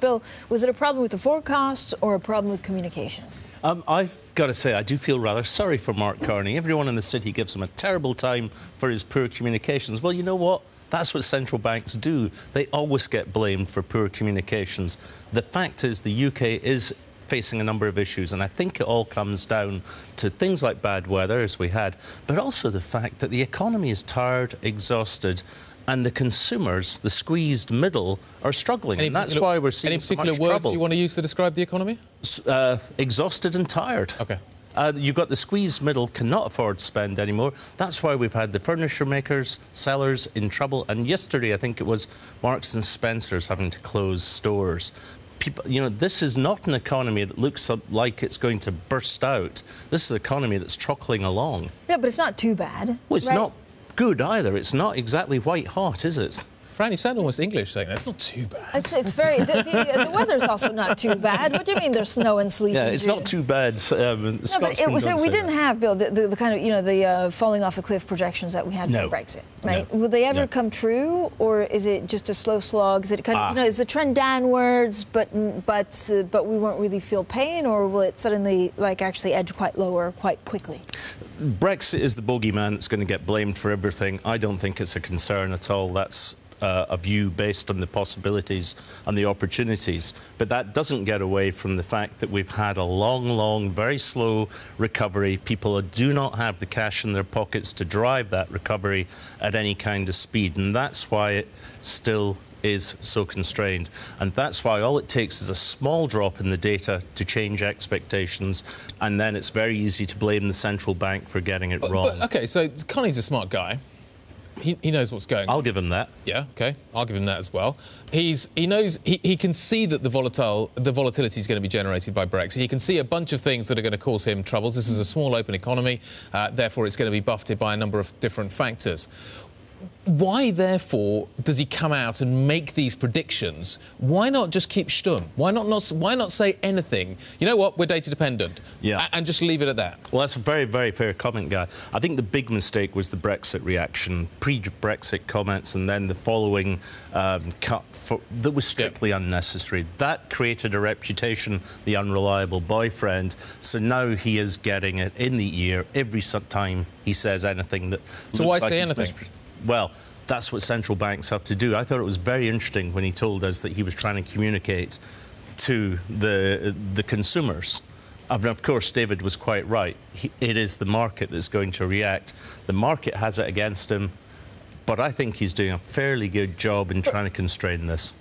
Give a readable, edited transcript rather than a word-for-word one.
Bill, was it a problem with the forecasts or a problem with communication? I've got to say, I do feel rather sorry for Mark Carney. Everyone in the city gives him a terrible time for his poor communications. Well, you know what? That's what central banks do. They always get blamed for poor communications. The fact is the UK is facing a number of issues, and I think it all comes down to things like bad weather, as we had, but also the fact that the economy is tired, exhausted, and the consumers, the squeezed middle, are struggling. And that's why we're seeing so much trouble. Any particular words you want to use to describe the economy? Exhausted and tired. OK. You've got the squeezed middle, cannot afford to spend anymore. That's why we've had the furniture makers, sellers in trouble. And yesterday, I think it was Marks and Spencer's having to close stores. People, you know, this is not an economy that looks like it's going to burst out. This is an economy that's truckling along. Yeah, but it's not too bad. Well, it's not good either. It's not exactly white hot, is it? Fran, you sound almost English saying that's not too bad. It's very... The weather's also not too bad. What do you mean there's snow and sleet? Yeah, it's not too bad. No, but we didn't have, Bill, the kind of, you know, the falling off a cliff projections that we had for Brexit, right? No. Will they ever come true, or is it just a slow slog? Is it kind of, you know, is the trend downwards, but we won't really feel pain, or will it suddenly, like, actually edge quite lower quite quickly? Brexit is the bogeyman that's going to get blamed for everything. I don't think it's a concern at all. That's a view based on the possibilities and the opportunities. But that doesn't get away from the fact that we've had a long, very slow recovery. People do not have the cash in their pockets to drive that recovery at any kind of speed. And that's why it still is so constrained. And that's why all it takes is a small drop in the data to change expectations, and then it's very easy to blame the central bank for getting it wrong. But, OK, so Connie's a smart guy. He knows what's going on. I'll give him that. Yeah, OK. I'll give him that as well. He knows... He can see that the volatility is going to be generated by Brexit. He can see a bunch of things that are going to cause him troubles. This is a small, open economy. Therefore, it's going to be buffeted by a number of different factors. Why, therefore, does he come out and make these predictions? Why not just keep stum? Why not say anything? You know what? We're data dependent. Yeah. And just leave it at that. Well, that's a very fair comment, Guy. I think the big mistake was the Brexit reaction, pre-Brexit comments, and then the following cut that was strictly unnecessary. That created a reputation, the unreliable boyfriend. So now he is getting it in the ear every time he says anything that. So why say anything? Well, that's what central banks have to do. I thought it was very interesting when he told us that he was trying to communicate to the consumers. And of course, David was quite right. It is the market that's going to react. The market has it against him, but I think he's doing a fairly good job in trying to constrain this.